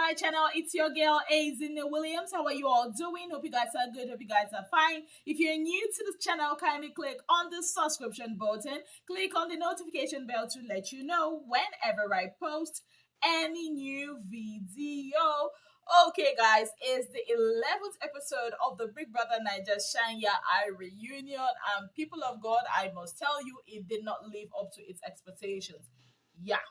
my channel. It's your girl Ezinne Williams. How are you all doing? Hope you guys are good. Hope you guys are fine. If you're new to this channel, kindly click on the subscription button. Click on the notification bell to let you know whenever I post any new video. Okay, guys, it's the 11th episode of the Big Brother Naija Shanya reunion, and people of God, I must tell you, it did not live up to its expectations. Yeah,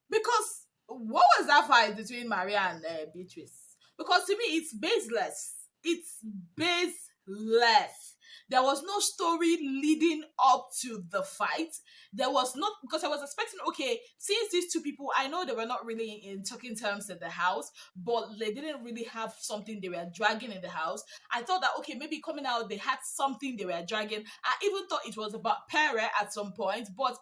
because what was that fight between Maria and Beatrice? Because to me, it's baseless. It's baseless. There was no story leading up to the fight. There was not, because I was expecting, okay, since these two people, I know they were not really in talking terms in the house, but they didn't really have something they were dragging in the house. I thought that, okay, maybe coming out, they had something they were dragging. I even thought it was about Pere at some point, but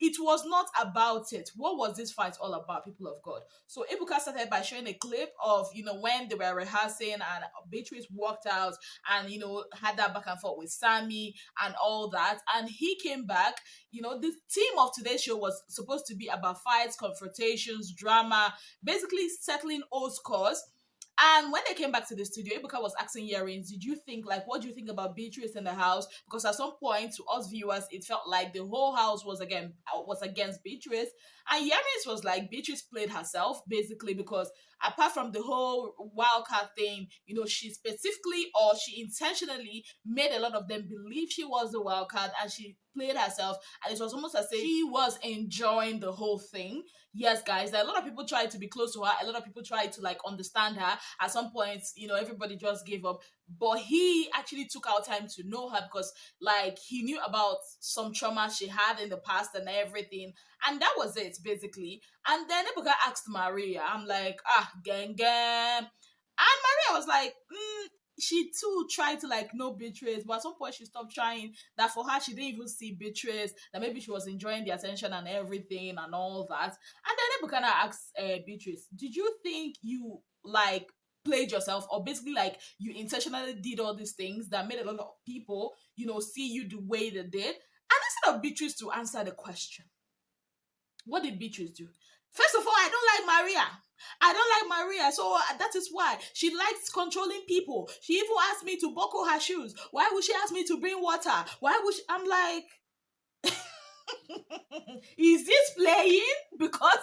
it was not about it. What was this fight all about, people of God? So Ebuka started by showing a clip of, when they were rehearsing and Beatrice walked out and, had that back and forth with Sammy and all that. And he came back. The theme of today's show was supposed to be about fights, confrontations, drama, basically settling old scores. And when they came back to the studio, Ebuka was asking Yarins, what do you think about Beatrice in the house? Because at some point, to us viewers, it felt like the whole house was against Beatrice. And Yarins was like, Beatrice played herself, basically, because apart from the whole wildcard thing, she specifically or she intentionally made a lot of them believe she was the wildcard, and she played herself. And it was almost as if she was enjoying the whole thing. Yes, guys, a lot of people tried to be close to her. A lot of people tried to understand her. At some point, everybody just gave up. But he actually took out time to know her because he knew about some trauma she had in the past and everything. And that was it, basically. And then Ebuka asked Maria, I'm like, gang. And Maria was like, she too tried to know Beatrice, but at some point she stopped trying. That for her, she didn't even see Beatrice, that maybe she was enjoying the attention and everything and all that. And then Ebuka asked Beatrice, did you think you played yourself, or basically you intentionally did all these things that made a lot of people see you the way they did? And instead of Beatrice to answer the question, what did Beatrice do? First of all, I don't like Maria, so that is why she likes controlling people. She even asked me to buckle her shoes. Why would she ask me to bring water? I'm like, is this playing? Because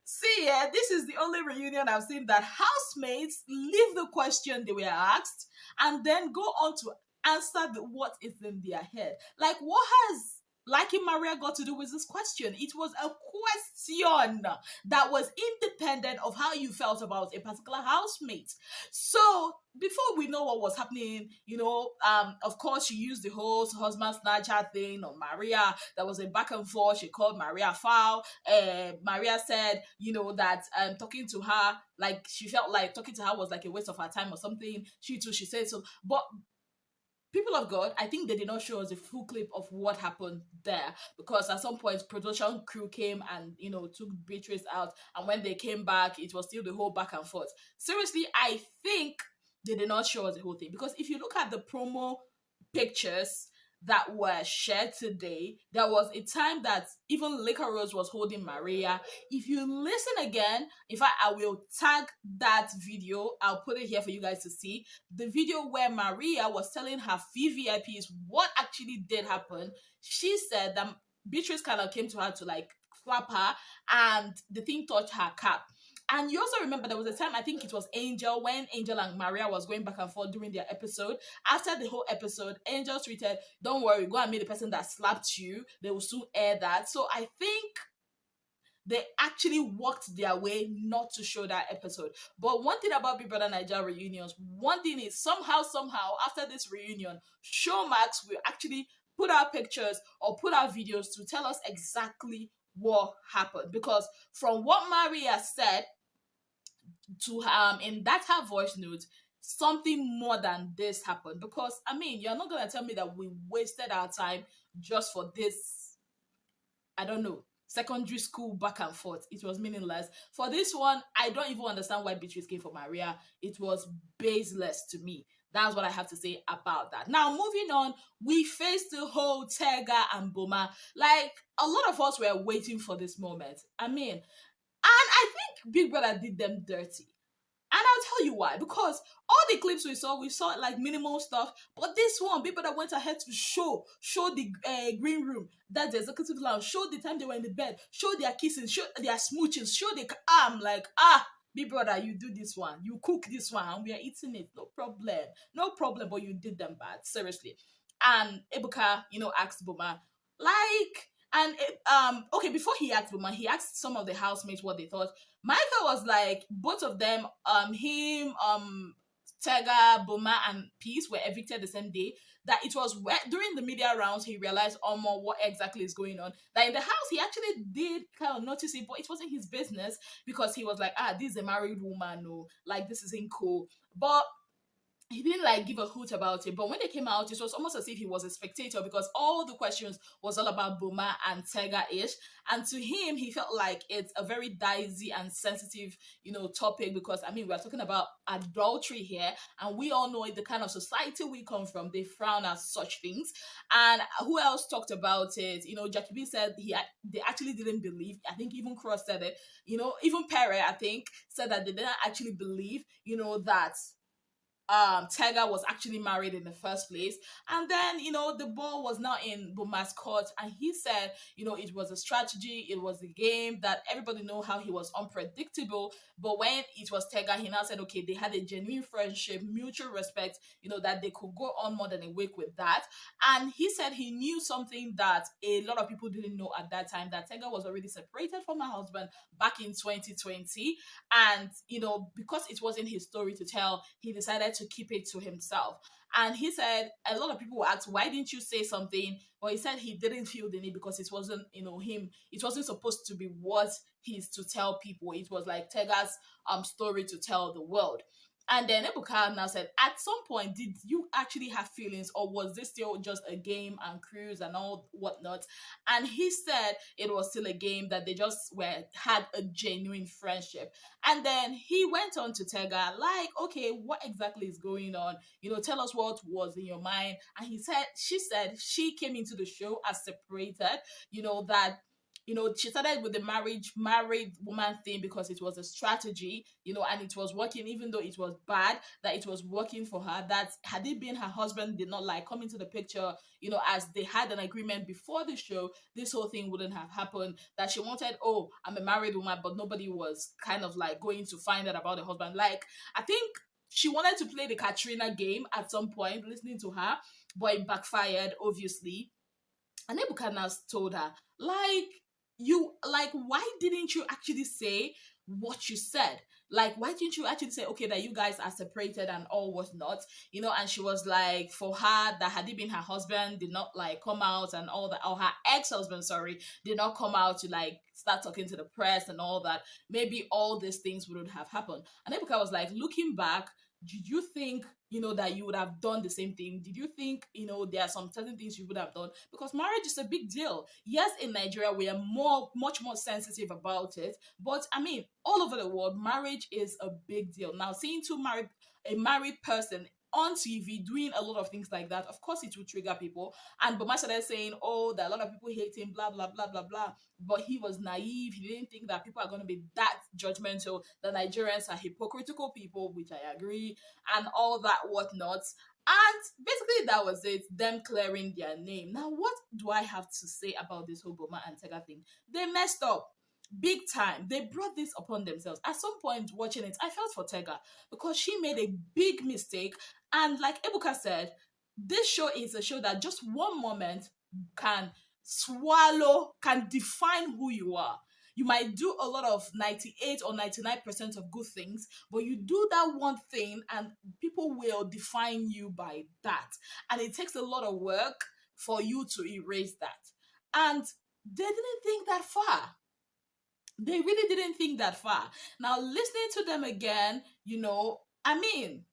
see, this is the only reunion I've seen that housemates leave the question they were asked and then go on to answer what is in their head. What has liking Maria got to do with this question? It was a question that was independent of how you felt about a particular housemate. So before we know what was happening, of course, she used the whole husband snatcher thing on Maria. There was a back and forth. She called Maria foul. Maria said, that talking to her, she felt like talking to her was a waste of her time or something. She said so. But people of God, I think they did not show us a full clip of what happened there, because at some point production crew came and took Beatrice out, and when they came back, it was still the whole back and forth. Seriously, I think they did not show us the whole thing, because if you look at the promo pictures that were shared today, there was a time that even Liquor Rose was holding Maria. If you listen again, in fact, I will tag that video. I'll put it here for you guys to see. The video where Maria was telling her VVIPs what actually did happen. She said that Beatrice kind of came to her to slap her, and the thing touched her cap. And you also remember there was a time, I think it was Angel, when Angel and Maria was going back and forth during their episode. After the whole episode, Angel tweeted, don't worry, go and meet the person that slapped you. They will soon air that. So I think they actually walked their way not to show that episode. But one thing about Big Brother Naija reunions, one thing is somehow, after this reunion, Showmax will actually put out pictures or put out videos to tell us exactly what happened. Because from what Maria said to in that her voice note, something more than this happened. Because you're not gonna tell me that we wasted our time just for this, I don't know, secondary school back and forth. It was meaningless. For this one, I don't even understand why Beatrice came for Maria. It was baseless to me. That's what I have to say about that. Now, moving on, we faced the whole Tega and Boma. A lot of us were waiting for this moment. Big Brother did them dirty. And I'll tell you why. Because all the clips we saw like minimal stuff. But this one, people that went ahead to show the green room, that's the executive lounge, show the time they were in the bed, show their kissing, show their smooching, show the arm. Like, Big Brother, you do this one, you cook this one, and we are eating it. No problem, no problem. But you did them bad, seriously. And Ebuka, asked Boma, like, and okay, before he asked Boma, he asked some of the housemates what they thought. Michael was like, both of them, him, Tega, Boma, and Peace were evicted the same day. That it was during the media rounds he realized more what exactly is going on. That in the house he actually did kind of notice it, but it wasn't his business because he was like, this is a married woman, no, like this isn't cool. But he didn't like give a hoot about it. But when they came out, it was almost as if he was a spectator because all the questions was all about Boma and Tega-ish. And to him, he felt like it's a very dicey and sensitive, topic because, I mean, we're talking about adultery here. And we all know the kind of society we come from. They frown at such things. And who else talked about it? Jackie B said they actually didn't believe. I think even Cross said it. Even Perry, I think, said that they didn't actually believe, that Tega was actually married in the first place. And then, the ball was now in Boma's court. And he said, it was a strategy. It was a game that everybody know how he was unpredictable. But when it was Tega, he now said, okay, they had a genuine friendship, mutual respect, that they could go on more than a week with that. And he said he knew something that a lot of people didn't know at that time, that Tega was already separated from her husband back in 2020. And, because it wasn't his story to tell, he decided to keep it to himself. And he said a lot of people will ask, why didn't you say something? But he said he didn't feel the need because it wasn't, him. It wasn't supposed to be what he's to tell people. It was like Tega's story to tell the world. And then Ebuka now said, at some point, did you actually have feelings, or was this still just a game and cruise and all whatnot? And he said it was still a game, that they just had a genuine friendship. And then he went on to Tega, like, okay, what exactly is going on? Tell us what was in your mind. And she said she came into the show as separated, that she started with the married woman thing because it was a strategy, and it was working, even though it was bad, that it was working for her. That had it been her husband did not like come into the picture, as they had an agreement before the show, this whole thing wouldn't have happened. That she wanted, I'm a married woman, but nobody was kind of like going to find out about the husband. Like, I think she wanted to play the Katrina game at some point, listening to her, but it backfired, obviously. And Ebuka told her, why didn't you actually say what you said? Like, why didn't you actually say, okay, that you guys are separated and all was not, and she was like, for her, that had it been her husband did not like come out and all that, or her ex-husband, sorry, did not come out to like start talking to the press and all that, maybe all these things wouldn't have happened. And Ebuka was like, looking back, did you think, that you would have done the same thing? Did you think, there are some certain things you would have done? Because marriage is a big deal. Yes, in Nigeria, we are much more sensitive about it. But I mean, all over the world, marriage is a big deal. Now, seeing a married person on TV doing a lot of things like that, of course it will trigger people. And Boma started saying, that a lot of people hate him, blah, blah, blah, blah, blah. But he was naive. He didn't think that people are going to be that judgmental. The Nigerians are hypocritical people, which I agree, and all that whatnot. And basically that was it, them clearing their name. Now, what do I have to say about this whole Boma and Tega thing? They messed up big time. They brought this upon themselves. At some point watching it, I felt for Tega because she made a big mistake. And like Ebuka said, this show is a show that just one moment can define who you are. You might do a lot of 98 or 99% of good things, but you do that one thing and people will define you by that. And it takes a lot of work for you to erase that. And they didn't think that far. They really didn't think that far. Now, listening to them again, I mean,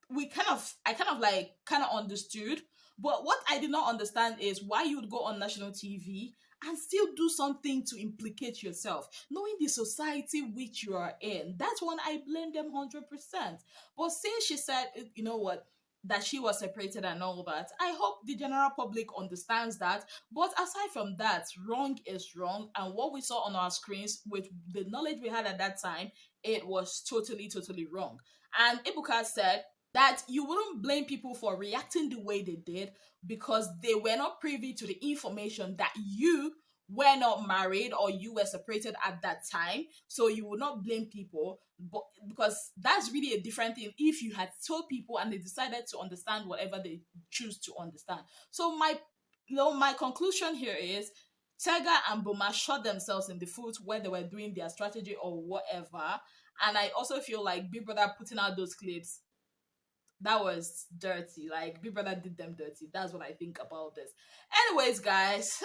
I kind of understood, but what I did not understand is why you would go on national TV and still do something to implicate yourself, knowing the society which you are in. That's when I blame them 100%. But since she said, you know what, that she was separated and all that. I hope the general public understands that. But aside from that, wrong is wrong. And what we saw on our screens with the knowledge we had at that time, it was totally, totally wrong. And Ibuka said that you wouldn't blame people for reacting the way they did because they were not privy to the information that you were not married or you were separated at that time. So you would not blame people, but because that's really a different thing if you had told people and they decided to understand whatever they choose to understand. So my conclusion here is Tega and Boma shot themselves in the foot when they were doing their strategy or whatever. And I also feel like Big Brother putting out those clips, that was dirty. Like Big Brother did them dirty. That's what I think about this. Anyways, guys,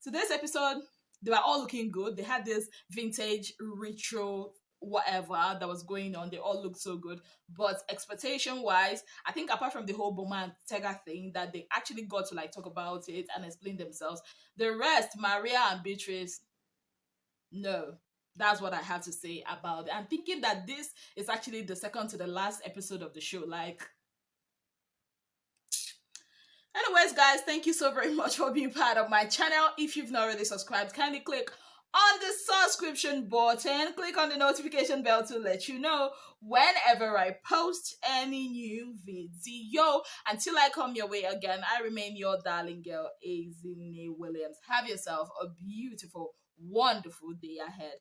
today's episode, they were all looking good. They had this vintage retro whatever that was going on. They all looked so good. But expectation wise, I think apart from the whole Boma and Tega thing, that they actually got to like talk about it and explain themselves. The rest, Maria and Beatrice, no. That's what I have to say about it. I'm thinking that this is actually the second to the last episode of the show. Like, anyways, guys, thank you so very much for being part of my channel. If you've not already subscribed, kindly click on the subscription button. Click on the notification bell to let you know whenever I post any new video. Until I come your way again, I remain your darling girl, Ezinne Williams. Have yourself a beautiful, wonderful day ahead.